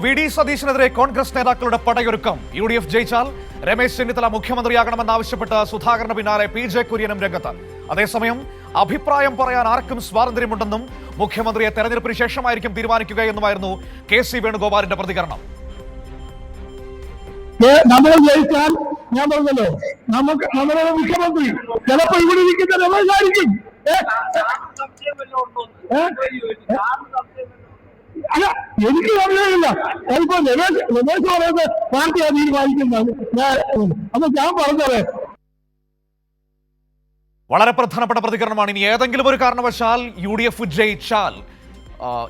V D സതീശനെതിരെ Congress നേതാക്കളുടെ പടയൊരുക്കം. UDF ജയിച്ചാൽ രമേശ് ചെന്നിത്തല മുഖ്യമന്ത്രിയാകണമെന്നാവശ്യപ്പെട്ട് സുധാകരന് പിന്നാലെ PJ കുര്യനും രംഗത്ത്. അതേസമയം അഭിപ്രായം പറയാൻ ആർക്കും സ്വാതന്ത്ര്യമുണ്ടെന്നും മുഖ്യമന്ത്രിയെ തെരഞ്ഞെടുപ്പിന് ശേഷമായിരിക്കും തീരുമാനിക്കുക എന്നുമായിരുന്നു KC വേണുഗോപാലിന്റെ പ്രതികരണം. നമ്മൾ ജയിച്ചാൽ ഞാൻ പറഞ്ഞല്ലോ, നമ്മുടെ മുഖ്യമന്ത്രി ചിലപ്പോ ഇവിടെ ഇരിക്കുന്ന രമേശായിരിക്കും. അല്ല, എനിക്ക് സംശയമില്ല. ചിലപ്പോ രമേശ് പറയുന്നത് പാർട്ടിയാണ് തീരുമാനിക്കുന്നതാണ്. അപ്പൊ ഞാൻ പറഞ്ഞത് വളരെ പ്രധാനപ്പെട്ട പ്രതികരണമാണ്. ഇനി ഏതെങ്കിലും ഒരു കാരണവശാൽ UDF ജയിച്ചാൽ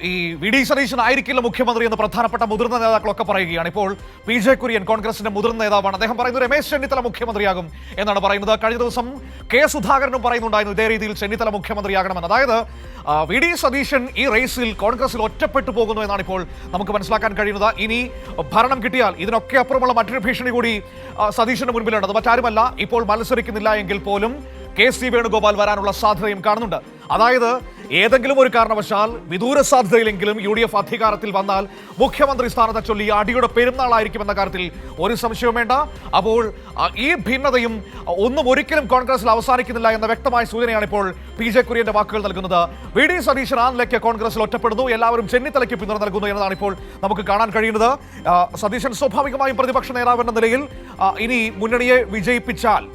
ഈ വി ഡി സതീശൻ ആയിരിക്കില്ല മുഖ്യമന്ത്രി എന്ന് പ്രധാനപ്പെട്ട മുതിർന്ന നേതാക്കളൊക്കെ പറയുകയാണ്. ഇപ്പോൾ PJ കുര്യൻ കോൺഗ്രസിന്റെ മുതിർന്ന നേതാവാണ്. അദ്ദേഹം പറയുന്നത് രമേശ് ചെന്നിത്തല മുഖ്യമന്ത്രിയാകും എന്നാണ് പറയുന്നത്. കഴിഞ്ഞ ദിവസം K സുധാകരനും പറയുന്നുണ്ടായിരുന്നു ഇതേ രീതിയിൽ ചെന്നിത്തല മുഖ്യമന്ത്രിയാകണമെന്ന്. അതായത് വി ഡി സതീശൻ ഈ റേസിൽ കോൺഗ്രസിൽ ഒറ്റപ്പെട്ടു പോകുന്നു എന്നാണ് ഇപ്പോൾ നമുക്ക് മനസ്സിലാക്കാൻ കഴിയുന്നത്. ഇനി ഭരണം കിട്ടിയാൽ ഇതിനൊക്കെ അപ്പുറമുള്ള മറ്റൊരു ഭീഷണി കൂടി സതീശന്റെ മുൻപിലുണ്ട്. മറ്റാരുമല്ല, ഇപ്പോൾ മത്സരിക്കുന്നില്ല എങ്കിൽ പോലും KC വേണുഗോപാൽ വരാനുള്ള സാധ്യതയും കാണുന്നുണ്ട്. അതായത് ഏതെങ്കിലും ഒരു കാരണവശാൽ വിദൂര സാധ്യതയിലെങ്കിലും UDF അധികാരത്തിൽ വന്നാൽ മുഖ്യമന്ത്രി സ്ഥാനത്തെ ചൊല്ലി അടിയുടെ പെരുന്നാളായിരിക്കുമെന്ന കാര്യത്തിൽ ഒരു സംശയവും വേണ്ട. അപ്പോൾ ഈ ഭിന്നതയും ഒരിക്കലും കോൺഗ്രസിൽ അവസാനിക്കുന്നില്ല എന്ന വ്യക്തമായ സൂചനയാണ് ഇപ്പോൾ PJ കുര്യന്റെ വാക്കുകൾ നൽകുന്നത്. വി ഡി സതീശൻ ആ നിലയ്ക്ക് കോൺഗ്രസിൽ ഒറ്റപ്പെടുന്നു, എല്ലാവരും ചെന്നിത്തലയ്ക്ക് പിന്തുണ നൽകുന്നു എന്നതാണ് ഇപ്പോൾ നമുക്ക് കാണാൻ കഴിയുന്നത്. സതീശൻ സ്വാഭാവികമായും പ്രതിപക്ഷ നേതാവെന്ന നിലയിൽ ഇനി മുന്നണിയെ വിജയിപ്പിച്ചാൽ,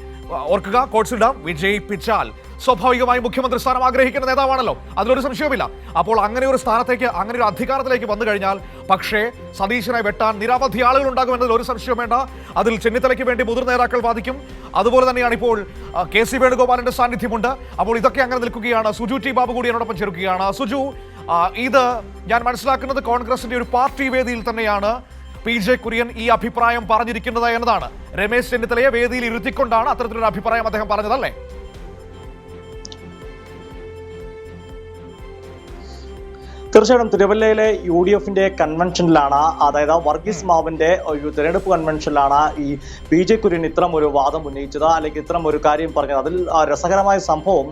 ഓർക്കുക, കോഴ്സിടാം, വിജയിപ്പിച്ചാൽ സ്വാഭാവികമായും മുഖ്യമന്ത്രി സ്ഥാനം ആഗ്രഹിക്കുന്ന നേതാവാണല്ലോ, അതിലൊരു സംശയവുമില്ല. അപ്പോൾ അങ്ങനെ ഒരു സ്ഥാനത്തേക്ക്, അങ്ങനെ ഒരു അധികാരത്തിലേക്ക് വന്നു കഴിഞ്ഞാൽ പക്ഷേ സതീശനെ വെട്ടാൻ നിരവധി ആളുകൾ ഉണ്ടാകുമെന്നതിൽ ഒരു സംശയവും വേണ്ട. അതിൽ ചെന്നിത്തലയ്ക്ക് വേണ്ടി മുതിർന്ന നേതാക്കൾ വാദിക്കും. അതുപോലെ തന്നെയാണ് ഇപ്പോൾ KC വേണുഗോപാലിന്റെ സാന്നിധ്യമുണ്ട്. അപ്പോൾ ഇതൊക്കെ അങ്ങനെ നിൽക്കുകയാണ്. സുജു ടി ബാബു കൂടി എന്നോടൊപ്പം ചേർക്കുകയാണ്. സുജു, ഇത് ഞാൻ മനസ്സിലാക്കുന്നത് കോൺഗ്രസിന്റെ ഒരു പാർട്ടി വേദിയിൽ തന്നെയാണ് PJ കുര്യൻ ഈ അഭിപ്രായം പറഞ്ഞിരിക്കുന്നത് എന്നതാണ്. രമേശ് ചെന്നിത്തലയെ വേദിയിൽ ഇരുത്തിക്കൊണ്ടാണ് അത്തരത്തിലൊരു അഭിപ്രായം അദ്ദേഹം പറഞ്ഞതല്ലേ? തീർച്ചയായിട്ടും തിരുവല്ലയിലെ UDFന്റെ കൺവെൻഷനിലാണ്, അതായത് വർഗീസ് മാവിന്റെ ഒരു തെരഞ്ഞെടുപ്പ് കൺവെൻഷനിലാണ് ഈ PJ കുര്യൻ ഇത്തരം ഒരു വാദം ഉന്നയിച്ചത്, അല്ലെങ്കിൽ ഇത്തരം ഒരു കാര്യം പറഞ്ഞത്. അതിൽ രസകരമായ സംഭവം,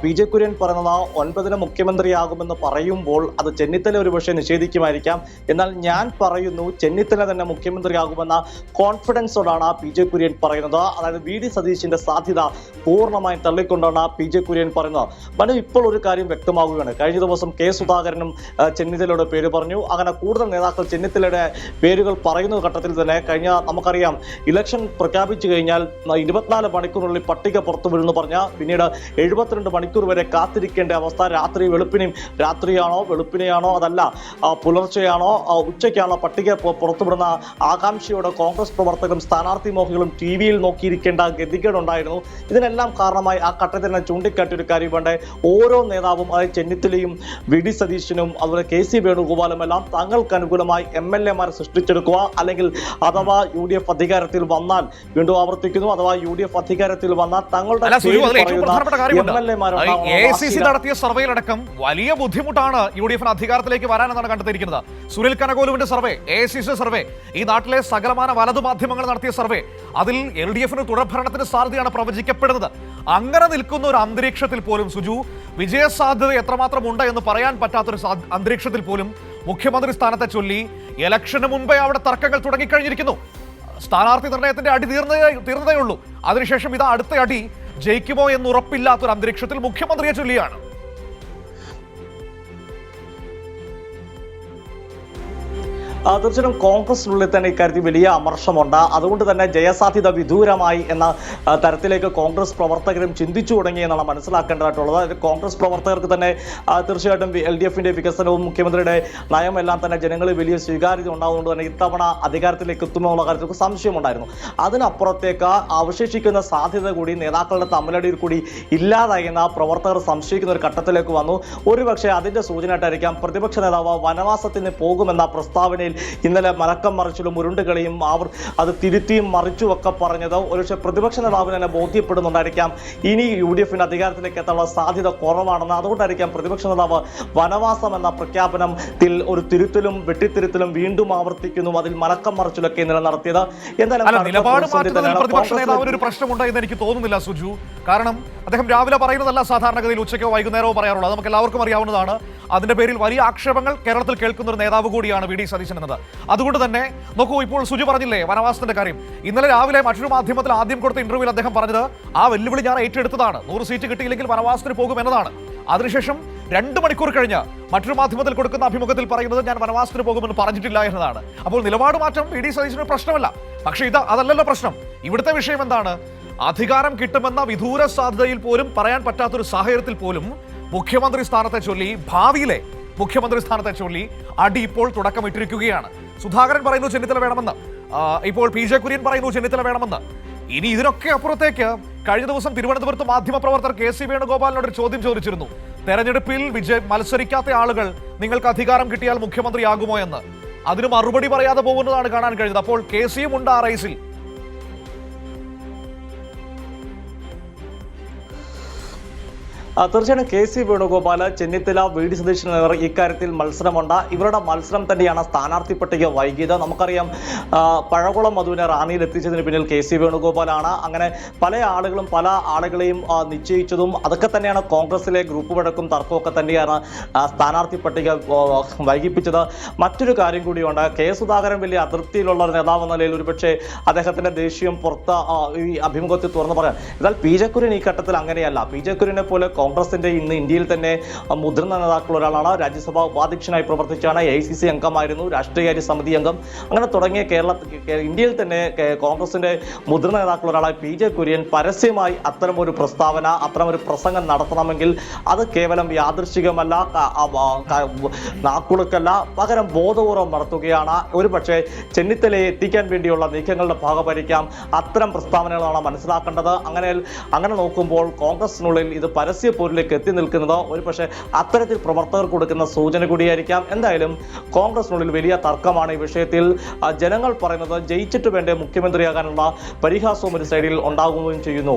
PJ കുര്യൻ പറയുന്നത് 9-ന് മുഖ്യമന്ത്രിയാകുമെന്ന് പറയുമ്പോൾ അത് ചെന്നിത്തല ഒരു പക്ഷേ നിഷേധിക്കുമായിരിക്കാം. എന്നാൽ ഞാൻ പറയുന്നു ചെന്നിത്തല തന്നെ മുഖ്യമന്ത്രിയാകുമെന്ന കോൺഫിഡൻസോടാണ് PJ കുര്യൻ പറയുന്നത്. അതായത് വി ഡി സതീശിന്റെ സാധ്യത പൂർണ്ണമായും തള്ളിക്കൊണ്ടാണ് PJ കുര്യൻ പറയുന്നത്. മനു, ഇപ്പോൾ ഒരു കാര്യം വ്യക്തമാവുകയാണ്. കഴിഞ്ഞ ദിവസം K സുധാകരനും ചെന്നിത്തലയുടെ പേര് പറഞ്ഞു. അങ്ങനെ കൂടുതൽ നേതാക്കൾ ചെന്നിത്തലയുടെ പേരുകൾ പറയുന്ന ഘട്ടത്തിൽ തന്നെ നമുക്കറിയാം, ഇലക്ഷൻ പ്രഖ്യാപിച്ചു കഴിഞ്ഞാൽ 24 മണിക്കൂറിനുള്ളിൽ പട്ടിക പുറത്തു വിടുന്നു പറഞ്ഞ പിന്നീട് 72 മണിക്കൂർ വരെ കാത്തിരിക്കേണ്ട അവസ്ഥ. വെളുപ്പിനെയാണോ അതല്ല പുലർച്ചെയാണോ ഉച്ചയ്ക്കാണോ പട്ടിക പുറത്തുവിടുന്ന ആകാംക്ഷയോടെ കോൺഗ്രസ് പ്രവർത്തകരും സ്ഥാനാർത്ഥി മോഹികളും TV-യിൽ നോക്കിയിരിക്കേണ്ട ഗതികേടുണ്ടായിരുന്നു. ഇതിനെല്ലാം കാരണമായി ആ ഘട്ടത്തിൽ തന്നെ ചൂണ്ടിക്കാട്ടിയ ഒരു കാര്യം വേണ്ടേ, ഓരോ നേതാവും, അതായത് ചെന്നിത്തലയും വി ഡി സതീശനും അതുപോലെ KC വേണുഗോപാലും എല്ലാം തങ്ങൾക്ക് അനുകൂലമായി MLA-മാരെ സൃഷ്ടിച്ചെടുക്കുക, അല്ലെങ്കിൽ അഥവാ UDF അധികാരത്തിൽ വന്നാൽ, വീണ്ടും ആവർത്തിക്കുന്നു, അഥവാ UDF അധികാരത്തിൽ വന്നാൽ തങ്ങളുടെ AICC നടത്തിയ സർവേയിലടക്കം വലിയ ബുദ്ധിമുട്ടാണ് UDF അധികാരത്തിലേക്ക് വരാനെന്നാണ് കണ്ടെത്തിയിരിക്കുന്നത്. സുനിൽ കനകോലുവിന്റെ സർവേ, AICC സർവേ, ഈ നാട്ടിലെ സകലമാന വലതു മാധ്യമങ്ങൾ നടത്തിയ സർവേ, അതിൽ LDF-ന് തുടർഭരണത്തിന് സാധ്യതയാണ് പ്രവചിക്കപ്പെടുന്നത്. അങ്ങനെ നിൽക്കുന്ന ഒരു അന്തരീക്ഷത്തിൽ പോലും സുജു, വിജയസാധ്യത എത്രമാത്രം ഉണ്ട് എന്ന് പറയാൻ പറ്റാത്തൊരു അന്തരീക്ഷത്തിൽ പോലും മുഖ്യമന്ത്രി സ്ഥാനത്തെ ചൊല്ലി ഇലക്ഷന് മുമ്പേ അവിടെ തർക്കങ്ങൾ തുടങ്ങിക്കഴിഞ്ഞിരിക്കുന്നു. സ്ഥാനാർത്ഥി നിർണയത്തിന്റെ അടി തീർന്നതേ ഉള്ളൂ. അതിനുശേഷം ഇത് അടുത്ത അടി ജയിക്കുമോ എന്ന് ഉറപ്പില്ലാത്തൊരു അന്തരീക്ഷത്തിൽ മുഖ്യമന്ത്രിയെ ചൊല്ലിയാണ്. തീർച്ചയായും കോൺഗ്രസിനുള്ളിൽ തന്നെ ഇക്കാര്യത്തിൽ വലിയ അമർഷമുണ്ട്. അതുകൊണ്ട് തന്നെ ജയസാധ്യത വിദൂരമായി എന്ന തരത്തിലേക്ക് കോൺഗ്രസ് പ്രവർത്തകരും ചിന്തിച്ചു തുടങ്ങി എന്നാണ് മനസ്സിലാക്കേണ്ടതായിട്ടുള്ളത്. അതായത് കോൺഗ്രസ് പ്രവർത്തകർക്ക് തന്നെ തീർച്ചയായിട്ടും LDF-ന്റെ വികസനവും മുഖ്യമന്ത്രിയുടെ നയമെല്ലാം തന്നെ ജനങ്ങളിൽ വലിയ സ്വീകാര്യത ഉണ്ടാകുന്നതുകൊണ്ട് തന്നെ ഇത്തവണ അധികാരത്തിലേക്ക് എത്തുമോ എന്നുള്ള കാര്യത്തിൽ സംശയമുണ്ടായിരുന്നു. അതിനപ്പുറത്തേക്ക് അവശേഷിക്കുന്ന സാധ്യത കൂടി നേതാക്കളുടെ തമ്മിലടിയിൽ കൂടി ഇല്ലാതായി എന്ന പ്രവർത്തകർ സംശയിക്കുന്ന ഒരു ഘട്ടത്തിലേക്ക് വന്നു. ഒരുപക്ഷെ അതിന്റെ സൂചനയായിട്ടായിരിക്കാം പ്രതിപക്ഷ നേതാവ് വനവാസത്തിന് പോകുമെന്ന പ്രസ്താവനയിൽ ഇന്നലെ മലക്കം മറിച്ചിലും ഉരുണ്ടുകളിയും അത് തിരുത്തിയും മറിച്ചുമൊക്കെ പറഞ്ഞത് ഒരുപക്ഷെ പ്രതിപക്ഷ നേതാവിന് തന്നെ ബോധ്യപ്പെടുന്നുണ്ടായിരിക്കാം ഇനി UDF-ന് അധികാരത്തിലേക്ക് എത്താനുള്ള സാധ്യത കുറവാണെന്ന്. അതുകൊണ്ടായിരിക്കാം പ്രതിപക്ഷ നേതാവ് വനവാസം എന്ന പ്രഖ്യാപനത്തിൽ ഒരു തിരുത്തലും വെട്ടിത്തിരുത്തലും വീണ്ടും ആവർത്തിക്കുന്നു, അതിൽ മലക്കം മറിച്ചിലൊക്കെ ഇന്നലെ നടത്തിയത്. പ്രതിപക്ഷ നേതാവിന് ഒരു പ്രശ്നമുണ്ടെന്ന് എനിക്ക് തോന്നുന്നില്ല സുജു. കാരണം അദ്ദേഹം രാവിലെ പറയുന്നതല്ല സാധാരണഗതിയിൽ ഉച്ചയ്ക്കോ വൈകുന്നേരമോ പറയാറുള്ളത്, നമുക്ക് എല്ലാവർക്കും അറിയാവുന്നതാണ്. അതിന്റെ പേരിൽ വലിയ ആക്ഷേപങ്ങൾ കേരളത്തിൽ കേൾക്കുന്ന ഒരു നേതാവ് കൂടിയാണ് വി ഡി സതീശൻ. സതീശൻ എന്നത്. അതുകൊണ്ട് തന്നെ നോക്കൂ, ഇപ്പോൾ സുജി പറഞ്ഞില്ലേ വനവാസത്തിന്റെ കാര്യം. ഇന്നലെ രാവിലെ മറ്റൊരു മാധ്യമത്തിൽ ആദ്യം കൊടുത്ത ഇന്റർവ്യൂവിൽ അദ്ദേഹം പറഞ്ഞത് ആ വെല്ലുവിളി ഞാൻ ഏറ്റെടുത്തതാണ്, 100 സീറ്റ് കിട്ടിയില്ലെങ്കിൽ വനവാസത്തിന് പോകും എന്നതാണ്. അതിനുശേഷം 2 മണിക്കൂർ കഴിഞ്ഞ് മറ്റൊരു മാധ്യമത്തിൽ കൊടുക്കുന്ന അഭിമുഖത്തിൽ പറയുന്നത് ഞാൻ വനവാസത്തിന് പോകുമെന്ന് പറഞ്ഞിട്ടില്ല എന്നതാണ്. അപ്പോൾ നിലപാട് മാറ്റം വി ഡി സതീശന് പ്രശ്നമല്ല. പക്ഷേ അതല്ലല്ലോ പ്രശ്നം. ഇവിടുത്തെ വിഷയം എന്താണ്? അധികാരം കിട്ടുമെന്ന വിദൂര സാധ്യതയിൽ പോലും പറയാൻ പറ്റാത്തൊരു സാഹചര്യത്തിൽ പോലും മുഖ്യമന്ത്രി സ്ഥാനത്തെ ചൊല്ലി, ഭാവിയിലെ മുഖ്യമന്ത്രി സ്ഥാനത്തെ ചൊല്ലി അടി ഇപ്പോൾ തുടക്കമിട്ടിരിക്കുകയാണ്. സുധാകരൻ പറയുന്നു ചെന്നിത്തല വേണമെന്ന്, ഇപ്പോൾ പി ജെ കുര്യൻ പറയുന്നു ചെന്നിത്തല വേണമെന്ന്. ഇനി ഇതിനൊക്കെ അപ്പുറത്തേക്ക് കഴിഞ്ഞ ദിവസം തിരുവനന്തപുരത്ത് മാധ്യമപ്രവർത്തകർ കെ സി വേണുഗോപാലിനോട് ഒരു ചോദ്യം ചോദിച്ചിരുന്നു. തെരഞ്ഞെടുപ്പിൽ മത്സരിക്കാത്ത ആളുകൾ നിങ്ങൾക്ക് അധികാരം കിട്ടിയാൽ മുഖ്യമന്ത്രിയാകുമോ എന്ന്. അതിന് മറുപടി പറയാതെ പോകുന്നതാണ് കാണാൻ കഴിഞ്ഞത്. അപ്പോൾ കെ സിയും ഉണ്ട് ആ റേസിൽ. തീർച്ചയായും കെ സി വേണുഗോപാൽ, ചെന്നിത്തല, വി ഡി സതീശൻ എന്നിവർ ഇക്കാര്യത്തിൽ മത്സരമുണ്ട്. ഇവരുടെ മത്സരം തന്നെയാണ് സ്ഥാനാർത്ഥി പട്ടിക വൈകിയത്. നമുക്കറിയാം, പഴകുളം മധുവിനെ റാന്നിയിൽ എത്തിച്ചതിന് പിന്നിൽ കെ സി വേണുഗോപാലാണ്. അങ്ങനെ പല ആളുകളെയും നിശ്ചയിച്ചതും അതൊക്കെ തന്നെയാണ് കോൺഗ്രസിലെ ഗ്രൂപ്പ് വഴക്കും തർക്കമൊക്കെ തന്നെയാണ് സ്ഥാനാർത്ഥി പട്ടിക വൈകിപ്പിച്ചത്. മറ്റൊരു കാര്യം കൂടിയുണ്ട്. കെ സുധാകരൻ വലിയ അതൃപ്തിയിലുള്ള ഒരു നേതാവെന്ന നിലയിൽ ഒരുപക്ഷെ അദ്ദേഹത്തിന്റെ ദേഷ്യം പുറത്ത് ഈ അഭിമുഖത്തിൽ തുറന്നു പറയാം. എന്നാൽ പി ജെ കുര്യൻ ഈ ഘട്ടത്തിൽ അങ്ങനെയല്ല. പി ജെ കുര്യനെ പോലെ കോൺഗ്രസിന്റെ ഇന്ന് ഇന്ത്യയിൽ തന്നെ മുതിർന്ന നേതാക്കൾ ഒരാളാണ്. രാജ്യസഭാ ഉപാധ്യക്ഷനായി പ്രവർത്തിച്ചാണ്, AICC അംഗമായിരുന്നു, രാഷ്ട്രീയകാര്യ സമിതി അംഗം. അങ്ങനെ തുടങ്ങിയ ഇന്ത്യയിൽ തന്നെ കോൺഗ്രസിന്റെ മുതിർന്ന നേതാക്കൾ ഒരാളായി പി ജെ കുര്യൻ പരസ്യമായി അത്തരമൊരു പ്രസ്താവന, അത്തരമൊരു പ്രസംഗം നടത്തണമെങ്കിൽ അത് കേവലം യാദൃശ്ചികമല്ല, നാക്കുളുക്കല്ല, പകരം ബോധപൂർവം നടത്തുകയാണ്. ഒരു പക്ഷേ ചെന്നിത്തലയെ എത്തിക്കാൻ വേണ്ടിയുള്ള നീക്കങ്ങളുടെ ഭാഗമായിരിക്കാം അത്തരം പ്രസ്താവനകളാണ് മനസ്സിലാക്കേണ്ടത്. അങ്ങനെ നോക്കുമ്പോൾ കോൺഗ്രസിനുള്ളിൽ ഇത് പരസ്യ പോരിലേക്ക് എത്തി നിൽക്കുന്നത് ഒരു പക്ഷേ അത്തരത്തിൽ പ്രവർത്തകർ കൊടുക്കുന്ന സൂചന കൂടിയായിരിക്കാം. എന്തായാലും കോൺഗ്രസിനുള്ളിൽ വലിയ തർക്കമാണ് ഈ വിഷയത്തിൽ. ജനങ്ങൾ പറയുന്നത് ജയിച്ചിട്ട് വേണ്ടേ മുഖ്യമന്ത്രിയാകാനുള്ള പരിഹാസവും ഒരു സൈഡിൽ ഉണ്ടാകുകയും ചെയ്യുന്നു.